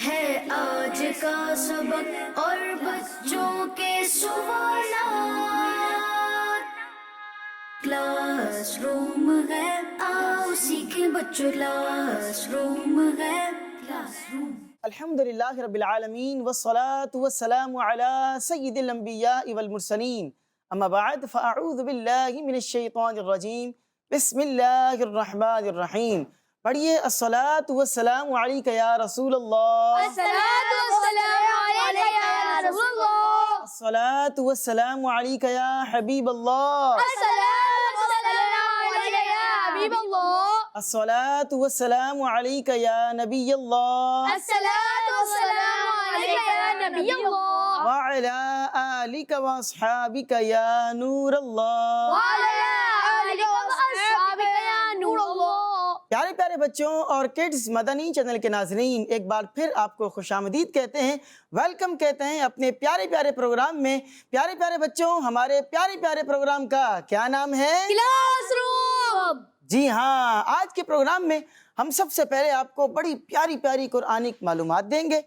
ہے آج کا سبق اور بچوں کے سوالات، کلاس روم ہے، آؤ سیکھیں بچوں، کلاس روم ہے، کلاس روم۔ الحمدللہ رب العالمین والصلاة والسلام علی سید الانبیاء والمرسلین، اما بعد فاعوذ باللہ من الشیطان الرجیم، بسم اللہ الرحمن الرحیم۔ پڑھیے الصلاة والسلام علیک یا رسول اللہ، الصلاۃ والسلام علیک یا رسول اللہ، الصلاة والسلام علیک یا حبیب اللہ، الصلاۃ والسلام علیک یا حبیب اللہ، الصلاة والسلام علیک یا نبی اللہ، الصلاۃ والسلام علیک یا نبی اللہ، وعلی آلک واصحابک یا نور اللہ۔ وعلی آلک واصحابک یا نور اللہ۔ پیارے پیارے بچوں اور کڈز مدنی چینل کے ناظرین، ایک بار پھر آپ کو خوش آمدید کہتے ہیں، ویلکم کہتے ہیں اپنے پیارے پیارے پروگرام میں۔ پیارے پیارے بچوں، ہمارے پیارے پیارے پروگرام کا کیا نام ہے؟ Class room. جی ہاں، آج کے پروگرام میں ہم سب سے پہلے آپ کو بڑی پیاری پیاری قرآنک معلومات دیں گے۔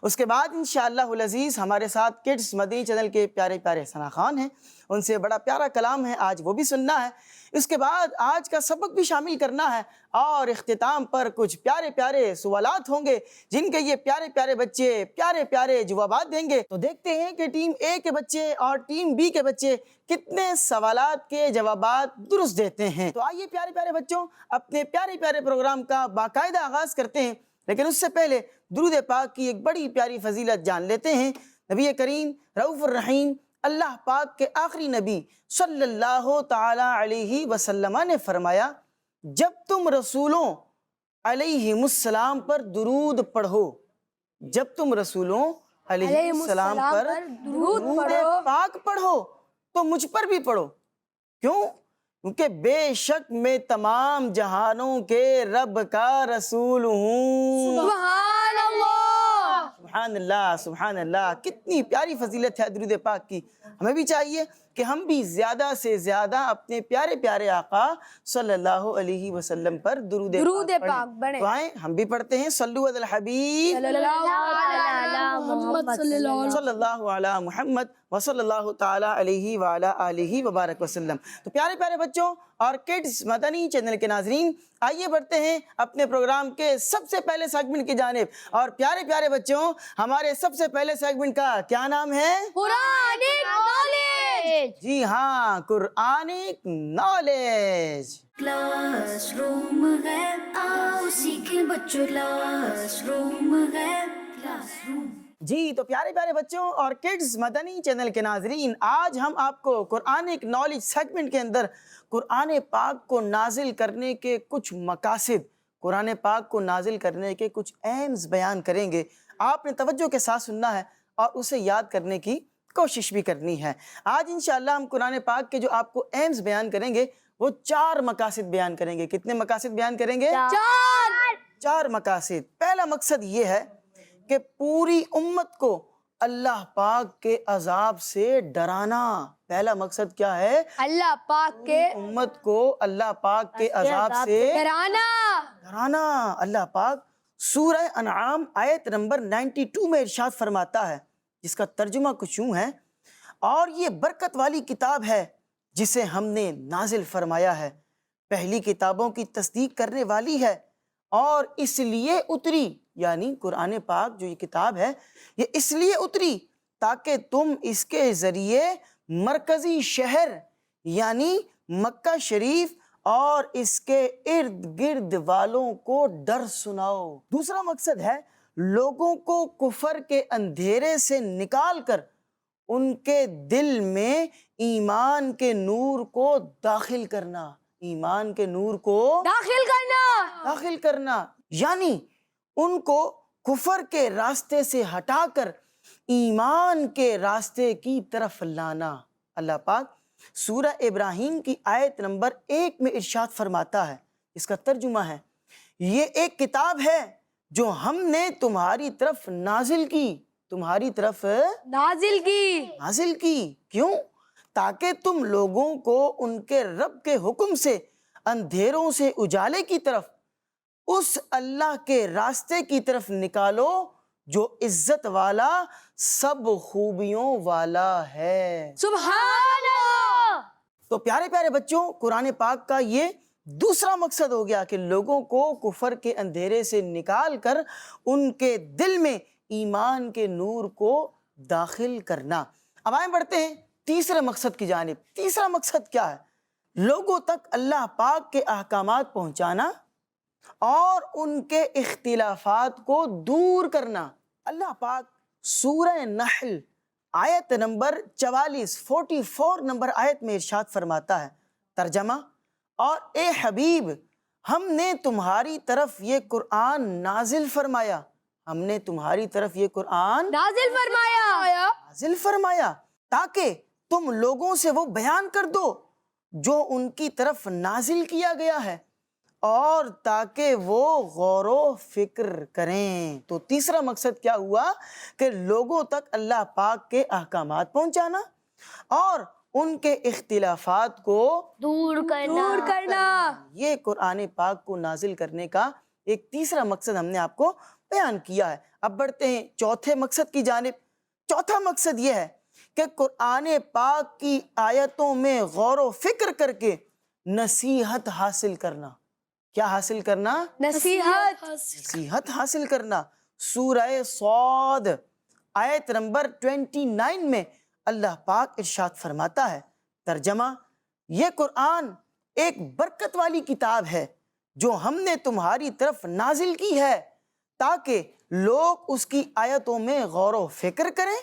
اس کے بعد انشاءاللہ العزیز ہمارے ساتھ کڈز مدنی چینل کے پیارے پیارے ثنا خان ہیں، ان سے بڑا پیارا کلام ہے، آج وہ بھی سننا ہے۔ اس کے بعد آج کا سبق بھی شامل کرنا ہے، اور اختتام پر کچھ پیارے پیارے سوالات ہوں گے جن کے یہ پیارے پیارے بچے پیارے پیارے جوابات دیں گے۔ تو دیکھتے ہیں کہ ٹیم اے کے بچے اور ٹیم بی کے بچے کتنے سوالات کے جوابات درست دیتے ہیں۔ تو آئیے پیارے پیارے بچوں اپنے پیارے پیارے پروگرام کا باقاعدہ آغاز کرتے ہیں، لیکن اس سے پہلے درود پاک کی ایک بڑی پیاری فضیلت جان لیتے ہیں۔ نبی کریم رؤوف الرحیم اللہ پاک کے آخری نبی صلی اللہ تعالی علیہ وسلم نے فرمایا، جب تم رسولوں علیہم السلام پر درود پڑھو، جب تم رسولوں علیہ السلام پر درود پاک پڑھو تو مجھ پر بھی پڑھو۔ کیوں؟ کیونکہ بے شک میں تمام جہانوں کے رب کا رسول ہوں۔ سبحان اللہ، سبحان اللہ، سبحان اللہ، کتنی پیاری فضیلت ہے درود پاک کی۔ ہمیں بھی چاہیے کہ ہم بھی زیادہ سے زیادہ اپنے پیارے پیارے آقا صلی اللہ علیہ وسلم پر درود پاک پڑھیں۔ تو آئیں ہم بھی پڑھتے ہیں، صلو علی الحبیب صلی اللہ علی محمد صلی اللہ علیہ صلی اللہ علی محمد وصلی اللہ تعالی علیہ وعلی آلہ وبارک وسلم۔ تو پیارے پیارے بچوں اور کڈز مدنی چینل کے ناظرین، آئیے بڑھتے ہیں اپنے پروگرام کے سب سے پہلے سیگمنٹ کی جانب۔ اور پیارے پیارے بچوں، ہمارے سب سے پہلے سیگمنٹ کا کیا نام ہے؟ Quranic knowledge. جی ہاں، قرآنک نالج۔ کلاس روم ہے، آؤ سیکھیں بچوں، کلاس روم ہے، کلاس روم۔ جی تو پیارے پیارے بچوں اور کڈز مدنی چینل کے ناظرین، آج ہم آپ کو قرآنک نالج سیگمنٹ کے اندر قرآن پاک کو نازل کرنے کے کچھ مقاصد، قرآن پاک کو نازل کرنے کے کچھ ایمز بیان کریں گے۔ آپ نے توجہ کے ساتھ سننا ہے اور اسے یاد کرنے کی کوشش بھی کرنی ہے۔ آج انشاءاللہ ہم قرآن پاک کے جو آپ کو ایمز بیان کریں گے وہ 4 مقاصد بیان کریں گے۔ کتنے مقاصد بیان کریں گے؟ 4 مقاصد۔ پہلا مقصد یہ ہے کہ پوری امت کو اللہ پاک کے عذاب سے ڈرانا۔ پہلا مقصد کیا ہے؟ اللہ پاک کے امت کو اللہ پاک کے عذاب سے ڈرانا۔ اللہ پاک سورہ انعام آیت نمبر 92 میں ارشاد فرماتا ہے، جس کا ترجمہ کچھ یوں ہے، اور یہ برکت والی کتاب ہے جسے ہم نے نازل فرمایا ہے، پہلی کتابوں کی تصدیق کرنے والی ہے، اور اس لیے اتری، یعنی قرآن پاک جو یہ کتاب ہے یہ اس لیے اتری تاکہ تم اس کے ذریعے مرکزی شہر یعنی مکہ شریف اور اس کے ارد گرد والوں کو ڈر سناؤ۔ دوسرا مقصد ہے لوگوں کو کفر کے اندھیرے سے نکال کر ان کے دل میں ایمان کے نور کو داخل کرنا، ایمان کے نور کو داخل کرنا، یعنی ان کو کفر کے راستے سے ہٹا کر ایمان کے راستے کی طرف لانا۔ اللہ پاک سورہ ابراہیم کی آیت نمبر 1 میں ارشاد فرماتا ہے، اس کا ترجمہ ہے، یہ ایک کتاب ہے جو ہم نے تمہاری طرف نازل کی، کیوں؟ تاکہ تم لوگوں کو ان کے رب کے حکم سے اندھیروں سے اجالے کی طرف، اس اللہ کے راستے کی طرف نکالو جو عزت والا سب خوبیوں والا ہے۔ سبحان اللہ۔ تو پیارے پیارے بچوں، قرآن پاک کا یہ دوسرا مقصد ہو گیا کہ لوگوں کو کفر کے اندھیرے سے نکال کر ان کے دل میں ایمان کے نور کو داخل کرنا۔ اب آئیں بڑھتے ہیں تیسرے مقصد کی جانب۔ تیسرا مقصد کیا ہے؟ لوگوں تک اللہ پاک کے احکامات پہنچانا اور ان کے اختلافات کو دور کرنا۔ اللہ پاک سورہ نحل آیت نمبر 44 نمبر آیت میں ارشاد فرماتا ہے، ترجمہ: اور اے حبیب، ہم نے تمہاری طرف یہ قرآن نازل فرمایا، ہم نے تمہاری طرف یہ قرآن نازل فرمایا تاکہ تم لوگوں سے وہ بیان کر دو جو ان کی طرف نازل کیا گیا ہے، اور تاکہ وہ غور و فکر کریں۔ تو تیسرا مقصد کیا ہوا کہ لوگوں تک اللہ پاک کے احکامات پہنچانا اور ان کے اختلافات کو دور کرنا۔ یہ قرآن پاک کو نازل کرنے کا ایک تیسرا مقصد ہم نے آپ کو بیان کیا ہے۔ اب بڑھتے ہیں چوتھے مقصد کی جانب۔ چوتھا مقصد یہ ہے کہ قرآن پاک کی آیتوں میں غور و فکر کر کے نصیحت حاصل کرنا۔ کیا حاصل کرنا؟ نصیحت حاصل کرنا۔ سورہ صاد آیت نمبر 29 میں اللہ پاک ارشاد فرماتا ہے، ترجمہ: یہ قرآن ایک برکت والی کتاب ہے جو ہم نے تمہاری طرف نازل کی ہے تاکہ لوگ اس کی آیتوں میں غور و فکر کریں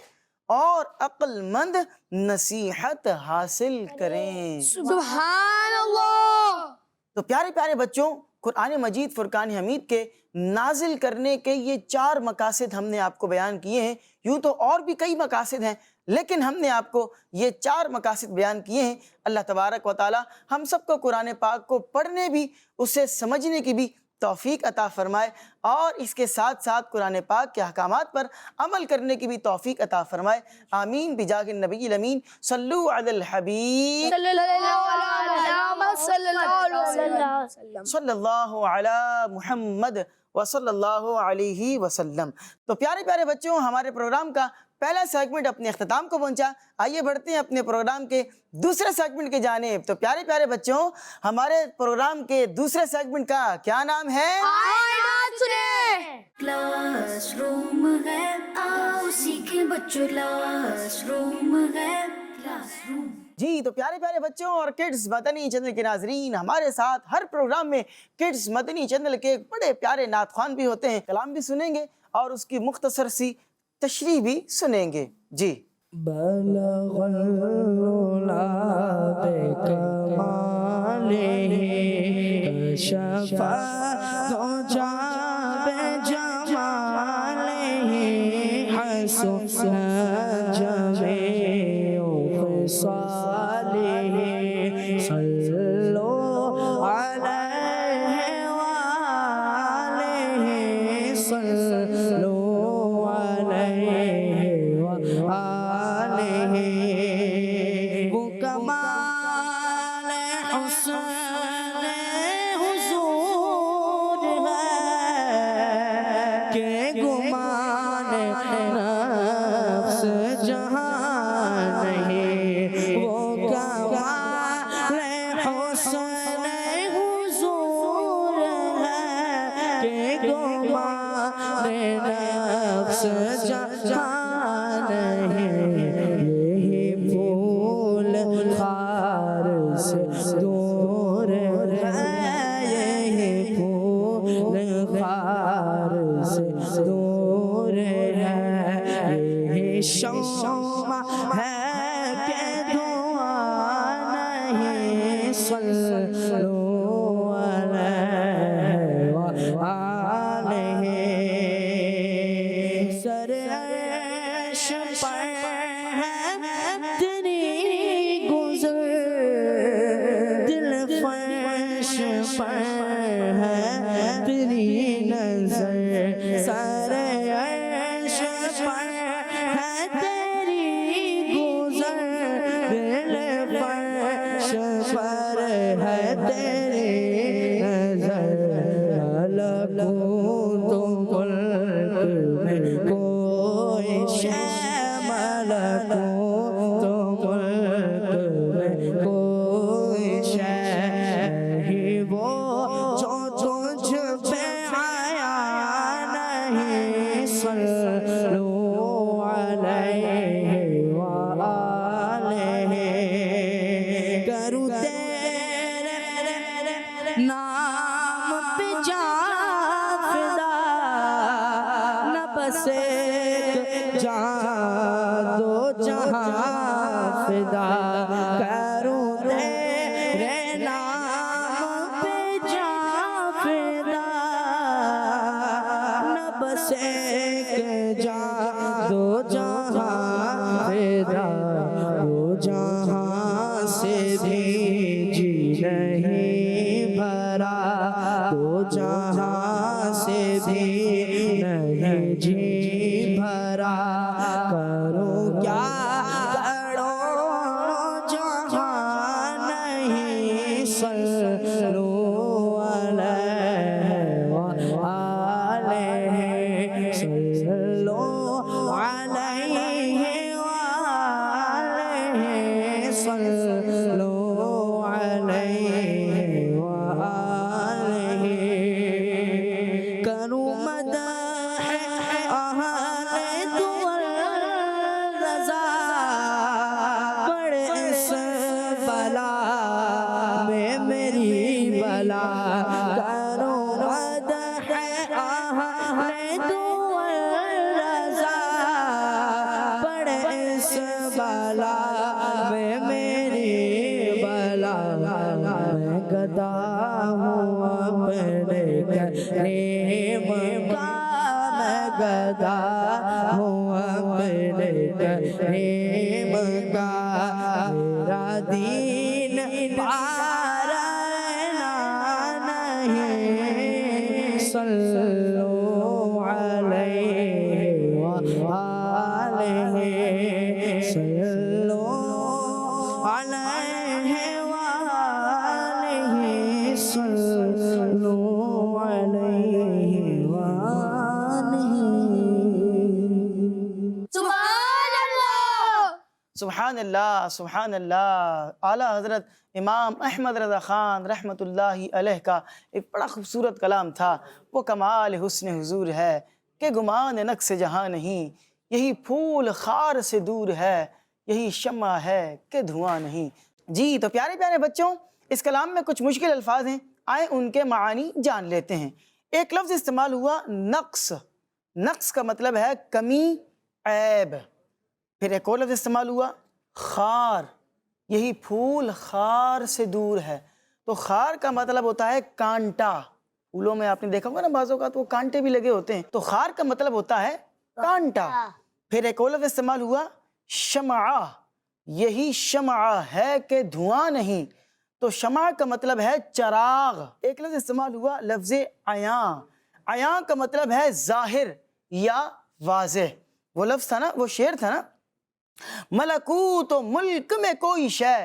اور عقل مند نصیحت حاصل کریں۔ سبحان اللہ۔ تو پیارے پیارے بچوں، قرآن مجید فرقان حمید کے نازل کرنے کے یہ 4 مقاصد ہم نے آپ کو بیان کیے ہیں۔ یوں تو اور بھی کئی مقاصد ہیں، لیکن ہم نے آپ کو یہ 4 مقاصد بیان کیے ہیں۔ اللہ تبارک و تعالی ہم سب کو قرآن پاک کو پڑھنے بھی، اسے سمجھنے کی بھی توفیق عطا فرمائے، اور اس کے ساتھ ساتھ قرآن پاک کے احکامات پر عمل کرنے کی بھی توفیق عطا فرمائے۔ آمین بجاہ النبی الامین۔ صلو علی الحبیب صلی اللہ علی محمد وصلی اللہ علیہ وسلم۔ تو پیارے پیارے بچوں، ہمارے پروگرام کا پہلا سیگمنٹ اپنے اختتام کو پہنچا۔ آئیے بڑھتے ہیں اپنے پروگرام کے دوسرے سیگمنٹ کی جانب۔ تو پیارے پیارے بچوں، ہمارے پروگرام کے دوسرے سیگمنٹ کا کیا نام ہے؟ کلاس روم ہے، آؤ سیکھیں بچوں، کلاس روم ہے، کلاس روم۔ جی، تو پیارے پیارے بچوں اور کڈز مدنی چینل کے ناظرین، ہمارے ساتھ ہر پروگرام میں کڈز مدنی چینل کے بڑے پیارے نعت خوان بھی ہوتے ہیں۔ کلام بھی سنیں گے اور اس کی مختصر سی تشریح بھی سنیں گے۔ جی، بلغ العلا بکمالہ، کشف الدجی بجمالہ، حسن جمیع خصالہ، صلو علیہ وآلہ، صلو علیہ وآلہ۔ وہ کمال حسن حضور ہے کہ گمان نفس جہاں نہیں، وہ کمال حسن حضور ہے کہ گمان نفس جہاں نہیں۔ یہی پھول خار سے دور ہے، یہی پھول خار سے دور ہے، یہی شمع ہے کہ دھواں نہیں، صلو علیہ وآلہ۔ سر عرش پر ہے تیری گزر، دل فرش پر ہے تیری نظر، سر عرش پر ہے تیری ملکوت و ملک میں کوئی شے نہیں وہ جو تجھ پہ آیا نہیں صلو علیہ وآلہ کروں تیرے نام پہ جان فدا نہ بس ایک جان دو جہاں فدا کروں تیرے نام پہ جان فدا نہ بس ایک جان دو جہاں فدا دو جہاں سے بھی جی نہیں بھرا دو جہاں سے بھی نہیں جی بھرا کروں کیا کروڑوں جہاں نہیں صلو علیہ وآلہ صلو علیہ وآلہ صلو علیہ وآلہ کروں مدح اہل دول رضا بڑے اس بلا میں میری بلا کروں مدح اہل دول رضا بڑے اس بلا میں میری بلا میں گدا ہوں اپنے کریم کا میں گدا ہوں اپنے کریم کا میرا دین پارنا نہیں صلو علیہ وآلہ صلو علیہ وآلہ صلو علیہ وآلہ سبحان اللہ سبحان اللہ سبحان اللہ۔ اعلیٰ حضرت امام احمد رضا خان رحمۃ اللہ علیہ کا ایک بڑا خوبصورت کلام تھا، وہ کمال حسن حضور ہے کہ گمان نقص جہاں نہیں، یہی پھول خار سے دور ہے، یہی شمع ہے کہ دھواں نہیں۔ جی تو پیارے پیارے بچوں، اس کلام میں کچھ مشکل الفاظ ہیں، آئیں ان کے معانی جان لیتے ہیں۔ ایک لفظ استعمال ہوا نقص، نقص کا مطلب ہے کمی، عیب۔ پھر ایک اور لفظ استعمال ہوا خار، یہی پھول خار سے دور ہے، تو خار کا مطلب ہوتا ہے کانٹا۔ پھولوں میں آپ نے دیکھا ہوگا نا بعض اوقات وہ کانٹے بھی لگے ہوتے ہیں، تو خار کا مطلب ہوتا ہے کانٹا۔ پھر ایک اور لفظ استعمال ہوا شمعہ، یہی شمعہ ہے کہ دھواں نہیں، تو شمع کا مطلب ہے چراغ۔ ایک لفظ استعمال ہوا لفظ عیاں، عیاں کا مطلب ہے ظاہر یا واضح۔ وہ لفظ تھا نا، وہ شعر تھا نا، ملکوت و ملک میں کوئی شے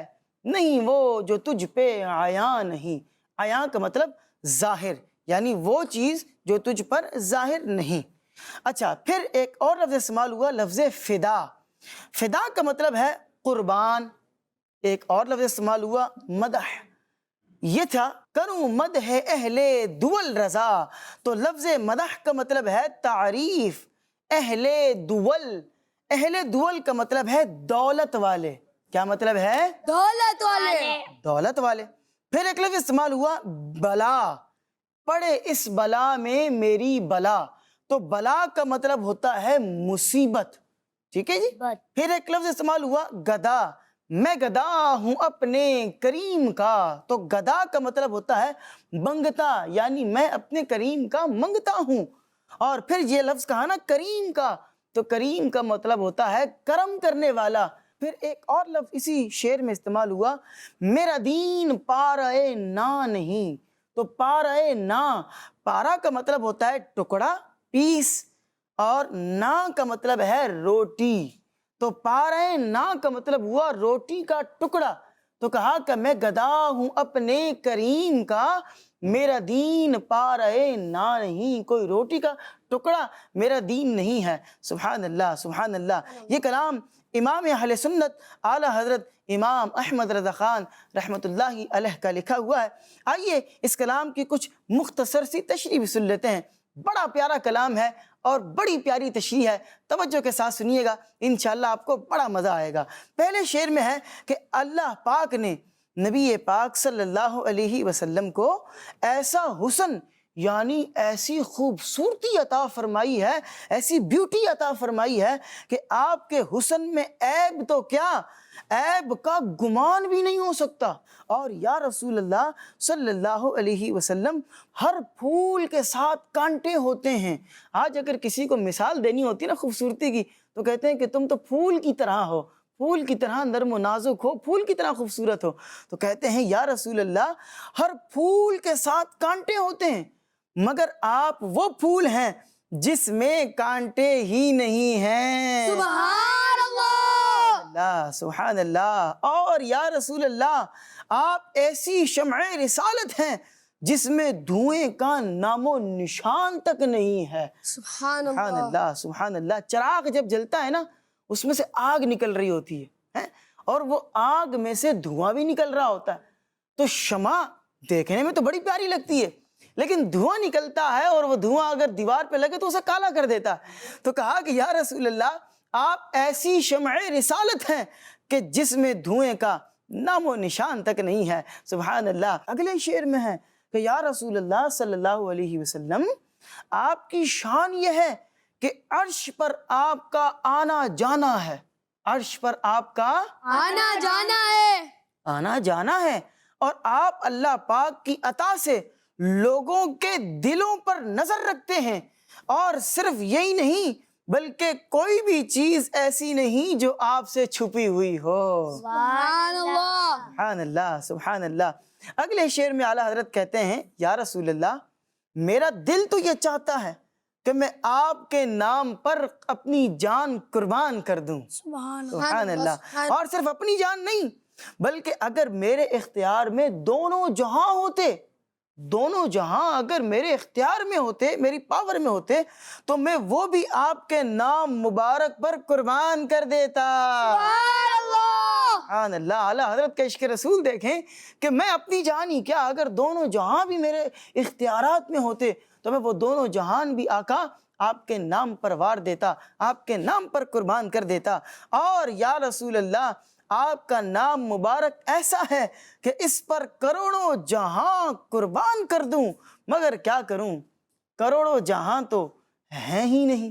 نہیں وہ جو تجھ پہ عیاں نہیں۔ عیاں کا مطلب ظاہر، یعنی وہ چیز جو تجھ پر ظاہر نہیں۔ اچھا، پھر ایک اور لفظ استعمال ہوا لفظ فدا، فدا کا مطلب ہے قربان۔ ایک اور لفظ استعمال ہوا مدح، یہ تھا کروں مدح اہل دول رضا، تو لفظ مدح کا مطلب ہے تعریف۔ اہل دول، اہل دول کا مطلب ہے دولت والے۔ کیا مطلب ہے؟ دولت والے۔ دولت والے۔ پھر ایک لفظ استعمال ہوا بلا، پڑے اس بلا میں میری بلا، تو بلا کا مطلب ہوتا ہے مصیبت۔ ٹھیک ہے جی۔ پھر ایک لفظ استعمال ہوا گدا، میں گدا ہوں اپنے کریم کا، تو گدا کا مطلب ہوتا ہے منگتا، یعنی میں اپنے کریم کا منگتا ہوں۔ اور پھر یہ لفظ کہا نا کریم کا، تو کریم کا مطلب ہوتا ہے کرم کرنے والا۔ پھر ایک اور لفظ اسی شعر میں استعمال ہوا میرا دین پارہ نا نہیں، تو پارہ نا، پارا کا مطلب ہوتا ہے ٹکڑا، پیس، اور نا کا مطلب ہے روٹی، تو پارہ نا کا مطلب ہوا روٹی کا ٹکڑا۔ تو کہا کہ میں گدا ہوں اپنے کریم کا، میرا دین پا رہے نہ نہیں، کوئی روٹی کا ٹکڑا میرا دین نہیں ہے۔ سبحان اللہ، سبحان اللہ۔ یہ کلام امام اہل سنت اعلیٰ حضرت امام احمد رضا خان رحمۃ اللہ علیہ کا لکھا ہوا ہے۔ آئیے اس کلام کی کچھ مختصر سی تشریح بھی سن لیتے ہیں۔ بڑا پیارا کلام ہے اور بڑی پیاری تشریح ہے، توجہ کے ساتھ سنیے گا، انشاءاللہ آپ کو بڑا مزہ آئے گا۔ پہلے شعر میں ہے کہ اللہ پاک نے نبی پاک صلی اللہ علیہ وسلم کو ایسا حسن یعنی ایسی خوبصورتی عطا فرمائی ہے، ایسی بیوٹی عطا فرمائی ہے کہ آپ کے حسن میں عیب تو کیا، عیب کا گمان بھی نہیں ہو سکتا۔ اور یا رسول اللہ صلی اللہ علیہ وسلم، ہر پھول کے ساتھ کانٹے ہوتے ہیں۔ آج اگر کسی کو مثال دینی ہوتی ہے نا خوبصورتی کی، تو کہتے ہیں کہ تم تو پھول کی طرح ہو، پھول کی طرح نرم و نازک ہو، پھول کی طرح خوبصورت ہو۔ تو کہتے ہیں یا رسول اللہ، ہر پھول کے ساتھ کانٹے ہوتے ہیں، مگر آپ وہ پھول ہیں جس میں کانٹے ہی نہیں ہیں۔ سبحان اللہ۔ اللہ، سبحان اللہ۔ اور یا رسول اللہ، آپ ایسی شمع رسالت ہیں جس میں دھوئیں کا نام و نشان تک نہیں ہے۔ سبحان سبحان اللہ۔ اللہ، سبحان اللہ۔ چراغ جب جلتا ہے نا، اس میں سے آگ نکل رہی ہوتی ہے، اور وہ آگ میں سے دھواں بھی نکل رہا ہوتا ہے، تو شمع دیکھنے میں تو بڑی پیاری لگتی ہے، لیکن دھواں نکلتا ہے اور وہ دھواں اگر دیوار پہ لگے تو اسے کالا کر دیتا ہے۔ تو کہا کہ یا رسول اللہ، آپ ایسی شمع رسالت ہیں کہ جس میں دھوئیں کا نام و نشان تک نہیں ہے۔ سبحان اللہ۔ اگلے شعر میں ہے کہ یا رسول اللہ صلی اللہ علیہ وسلم، آپ کی شان یہ ہے کہ عرش پر آپ کا آنا جانا ہے، عرش پر آپ کا آنا جانا ہے، آنا جانا ہے، اور آپ اللہ پاک کی عطا سے لوگوں کے دلوں پر نظر رکھتے ہیں، اور صرف یہی نہیں بلکہ کوئی بھی چیز ایسی نہیں جو آپ سے چھپی ہوئی ہو۔ سبحان اللہ۔ سبحان اللہ، سبحان اللہ۔ اگلے شعر میں اعلیٰ حضرت کہتے ہیں یا رسول اللہ، میرا دل تو یہ چاہتا ہے کہ میں آپ کے نام پر اپنی جان قربان کر دوں۔ سبحان اللہ۔ اور صرف اپنی جان نہیں، بلکہ اگر میرے اختیار میں دونوں جہاں ہوتے، دونوں جہاں اگر میرے اختیار میں ہوتے، میری پاور میں ہوتے، تو میں وہ بھی آپ کے نام مبارک پر قربان کر دیتا۔ سبحان اللہ۔ اعلیٰ حضرت کا عشق رسول دیکھیں کہ میں اپنی جان ہی کیا، اگر دونوں جہاں بھی میرے اختیارات میں ہوتے تو میں وہ دونوں جہان بھی آقا آپ کے نام پر وار دیتا، آپ کے نام پر قربان کر دیتا۔ اور یا رسول اللہ، آپ کا نام مبارک ایسا ہے کہ اس پر کروڑوں جہاں قربان کر دوں، مگر کیا کروں، کروڑوں جہاں تو ہیں ہی نہیں،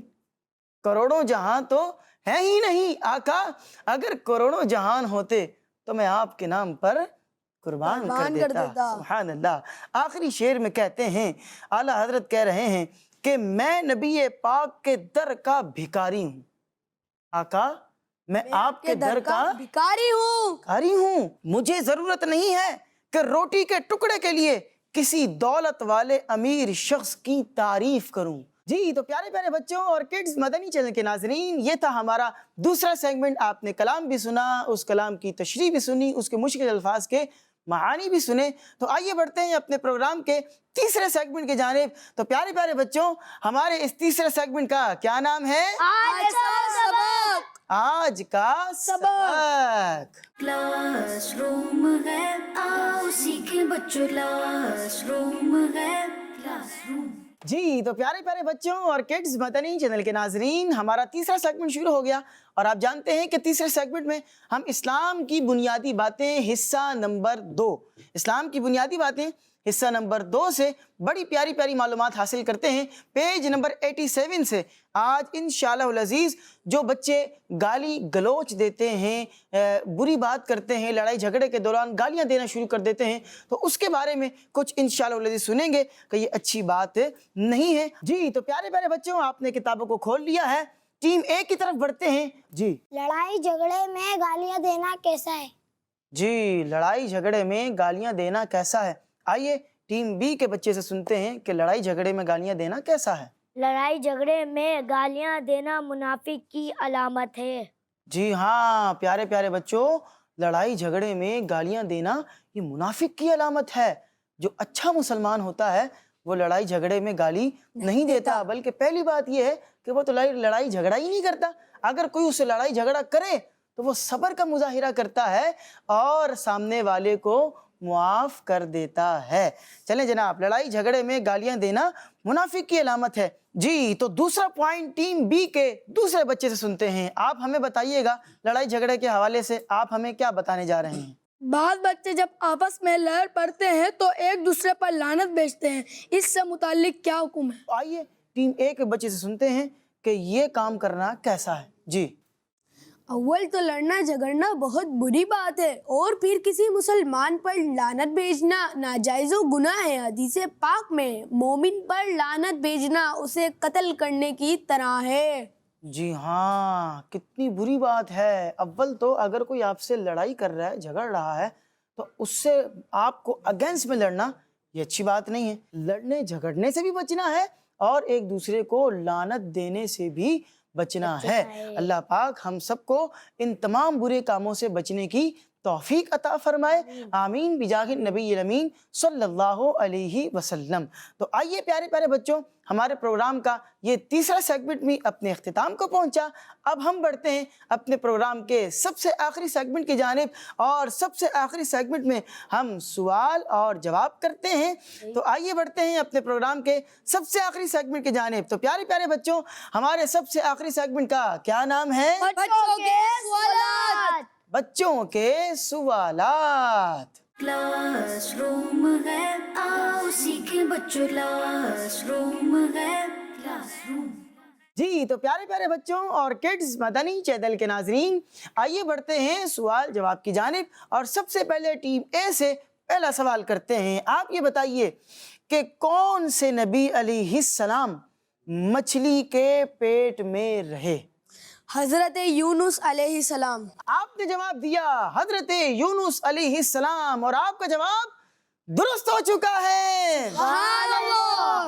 کروڑوں جہاں تو ہیں ہی نہیں۔ آقا اگر کروڑوں جہان ہوتے تو میں آپ کے نام پر قربان کر دیتا۔ سبحان اللہ۔ آخری شعر میں کہتے ہیں، اعلیٰ حضرت کہہ رہے ہیں کہ میں نبی پاک کے در کا بھکاری ہوں۔ آقا میں آپ کے در کا بھکاری ہوں، مجھے ضرورت نہیں ہے کہ روٹی کے ٹکڑے کے لیے کسی دولت والے امیر شخص کی تعریف کروں۔ جی تو پیارے پیارے بچوں اور کڈز مدنی چینل کے ناظرین، یہ تھا ہمارا دوسرا سیگمنٹ۔ آپ نے کلام بھی سنا، اس کلام کی تشریح بھی سنی، اس کے مشکل الفاظ کے معانی بھی سنے۔ تو آئیے بڑھتے ہیں اپنے پروگرام کے تیسرے سیگمنٹ کی جانب۔ تو پیارے پیارے بچوں، ہمارے اس تیسرے سیگمنٹ کا کیا نام ہے؟ آج کا سبق۔ کلاس روم ہے، آؤ سیکھیں بچوں، کلاس روم ہے، کلاس روم۔ جی تو پیارے پیارے بچوں اور کڈز مدنی چینل کے ناظرین، ہمارا تیسرا سیگمنٹ شروع ہو گیا، اور آپ جانتے ہیں کہ تیسرے سیگمنٹ میں ہم اسلام کی بنیادی باتیں حصہ نمبر 2، اسلام کی بنیادی باتیں حصہ نمبر 2 سے بڑی پیاری پیاری معلومات حاصل کرتے ہیں۔ پیج نمبر 87 سے آج انشاءاللہ العزیز جو بچے گالی گلوچ دیتے ہیں، بری بات کرتے ہیں، لڑائی جھگڑے کے دوران گالیاں دینا شروع کر دیتے ہیں، تو اس کے بارے میں کچھ انشاءاللہ العزیز سنیں گے کہ یہ اچھی بات نہیں ہے۔ جی تو پیارے پیارے بچوں، آپ نے کتابوں کو کھول لیا ہے، ٹیم اے کی طرف بڑھتے ہیں۔ جی لڑائی جھگڑے میں گالیاں دینا کیسا ہے؟ جی لڑائی جھگڑے میں گالیاں دینا کیسا ہے؟ آئیے ٹیم بی کے بچے سے سنتے ہیں کہ لڑائی جھگڑے میں گالیاں دینا کیسا ہے۔ لڑائی جھگڑے میں گالیاں دینا منافق کی علامت ہے۔ جی ہاں پیارے پیارے بچوں، لڑائی جھگڑے میں گالیاں دینا یہ منافق کی علامت ہے۔ جو اچھا مسلمان ہوتا ہے وہ لڑائی جھگڑے میں گالی نہیں دیتا، بلکہ پہلی بات یہ ہے کہ وہ تو لڑائی جھگڑا ہی نہیں کرتا. اگر کوئی اسے لڑائی جھگڑا کرے تو وہ صبر کا مظاہرہ کرتا ہے اور سامنے والے کو معاف کر دیتا ہے. چلیں جناب، لڑائی جھگڑے میں گالیاں دینا منافق کی علامت ہے. جی تو دوسرا پوائنٹ ٹیم بی کے دوسرے بچے سے سنتے ہیں. آپ ہمیں بتائیے گا لڑائی جھگڑے کے حوالے سے آپ ہمیں کیا بتانے جا رہے ہیں؟ بعض بچے جب آپس میں لڑ پڑتے ہیں تو ایک دوسرے پر لعنت بھیجتے ہیں، اس سے متعلق کیا حکم ہے؟ آئیے ٹیم اے کے بچے سے سنتے ہیں کہ یہ کام کرنا کیسا ہے. جی اول تو لڑنا جھگڑنا بہت بری بات ہے، اور پھر کسی مسلمان پر لعنت بھیجنا ناجائز و گناہ ہے. حدیث پاک میں مومن پر لعنت بھیجنا اسے قتل کرنے کی طرح ہے. جی ہاں، کتنی بری بات ہے. اول تو اگر کوئی آپ سے لڑائی کر رہا ہے، جھگڑ رہا ہے، تو اس سے آپ کو اگینسٹ میں لڑنا یہ اچھی بات نہیں ہے. لڑنے جھگڑنے سے بھی بچنا ہے اور ایک دوسرے کو لعنت دینے سے بھی بچنا ہے. اللہ پاک ہم سب کو ان تمام برے کاموں سے بچنے کی توفیق عطا فرمائے. آمین بجاہ النبی الامین صلی اللہ علیہ وسلم. تو آئیے پیارے پیارے بچوں، ہمارے پروگرام کا یہ تیسرا سیگمنٹ بھی اپنے اختتام کو پہنچا. اب ہم بڑھتے ہیں اپنے پروگرام کے سب سے آخری سیگمنٹ کی جانب، اور سب سے آخری سیگمنٹ میں ہم سوال اور جواب کرتے ہیں. تو آئیے بڑھتے ہیں اپنے پروگرام کے سب سے آخری سیگمنٹ کی جانب. تو پیارے پیارے بچوں، ہمارے سب سے آخری سیگمنٹ کا کیا نام ہے؟ بچوں کے سوالات. بچوں کے سوالات. کلاس روم ہے، آؤ سیکھیں بچوں، کلاس روم ہے، کلاس روم. جی تو پیارے پیارے بچوں اور کڈز مدنی چینل کے ناظرین، آئیے بڑھتے ہیں سوال جواب کی جانب. اور سب سے پہلے ٹیم اے سے پہلا سوال کرتے ہیں. آپ یہ بتائیے کہ کون سے نبی علیہ السلام مچھلی کے پیٹ میں رہے؟ حضرت یونس علیہ السلام. آپ نے جواب دیا حضرت یونس علیہ السلام، اور آپ کا جواب درست ہو چکا ہے.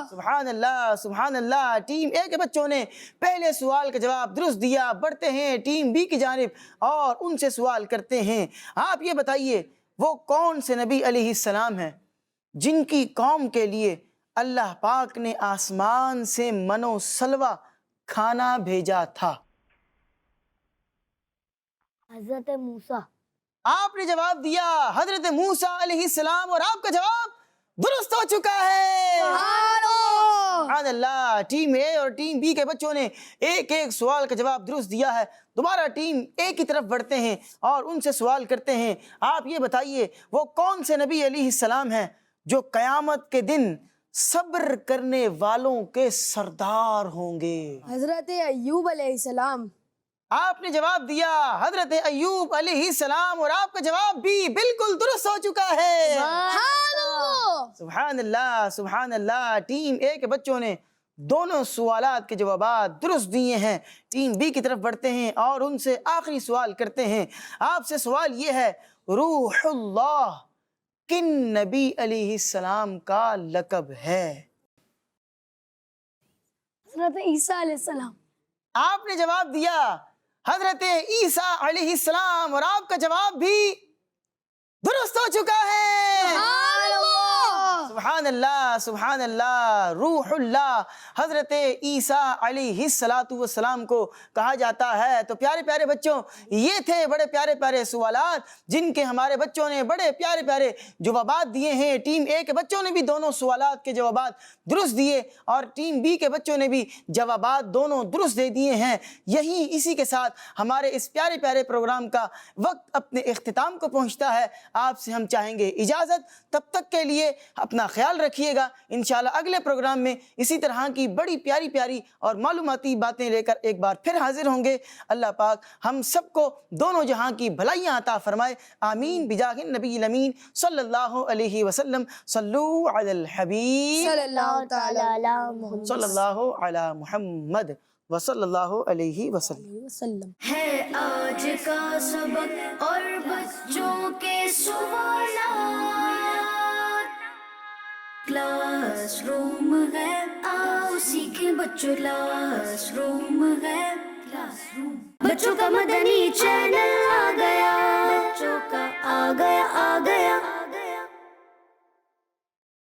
سبحان اللہ سبحان اللہ. ٹیم اے کے بچوں نے پہلے سوال کا جواب درست دیا. بڑھتے ہیں ٹیم بی کی جانب اور ان سے سوال کرتے ہیں. آپ یہ بتائیے وہ کون سے نبی علیہ السلام ہیں جن کی قوم کے لیے اللہ پاک نے آسمان سے من و سلوہ کھانا بھیجا تھا؟ حضرت موسیٰ. آپ نے جواب دیا حضرت موسیٰ علیہ السلام، اور آپ کا جواب درست ہو چکا ہے. سبحان اللہ. ٹیم اے اور ٹیم بی کے بچوں نے ایک ایک سوال کا جواب درست دیا ہے. دوبارہ ٹیم اے کی طرف بڑھتے ہیں اور ان سے سوال کرتے ہیں. آپ یہ بتائیے وہ کون سے نبی علیہ السلام ہیں جو قیامت کے دن صبر کرنے والوں کے سردار ہوں گے؟ حضرت ایوب علیہ السلام. آپ نے جواب دیا حضرت ایوب علیہ السلام، اور آپ کا جواب بھی بالکل درست ہو چکا ہے. سبحان اللہ سبحان اللہ. ٹیم اے کے بچوں نے دونوں سوالات کے جوابات درست دیے ہیں. ٹیم بی کی طرف بڑھتے ہیں اور ان سے آخری سوال کرتے ہیں. آپ سے سوال یہ ہے روح اللہ کن نبی علیہ السلام کا لقب ہے؟ حضرت عیسیٰ علیہ السلام. آپ نے جواب دیا حضرت عیسیٰ علیہ السلام، اور آپ کا جواب بھی درست ہو چکا ہے. سبحان اللہ سبحان اللہ. روح اللہ حضرت عیسیٰ علیہ السلام کو کہا جاتا ہے. تو پیارے پیارے بچوں، یہ تھے بڑے پیارے پیارے سوالات جن کے ہمارے بچوں نے بڑے پیارے پیارے جوابات دیے ہیں. ٹیم اے کے بچوں نے بھی دونوں سوالات کے جوابات درست دیے اور ٹیم بی کے بچوں نے بھی جوابات دونوں درست دے دیے ہیں. اسی کے ساتھ ہمارے اس پیارے پیارے پروگرام کا وقت اپنے اختتام کو پہنچتا ہے. آپ سے ہم چاہیں گے اجازت. تب تک کے لیے اپنا خیال رکھیے گا. انشاءاللہ اگلے پروگرام میں اسی طرح کی بڑی پیاری پیاری اور معلوماتی باتیں لے کر ایک بار پھر حاضر ہوں گے. اللہ پاک ہم سب کو دونوں جہاں کی بھلائیاں عطا فرمائے. آمین بجاہ النبی الامین صلی اللہ علیہ وسلم. صلو علی الحبیب صلی اللہ تعالی علی محمد صلی اللہ علی محمد وصلی اللہ علیہ وسلم. ہے آج کا سبق اور بچوں کے سوالات. کلاس روم ہے، آؤ سیکھیں بچوں، کلاس روم ہے، کلاس روم. بچوں کا مدنی چینل آ گیا، بچوں کا آ گیا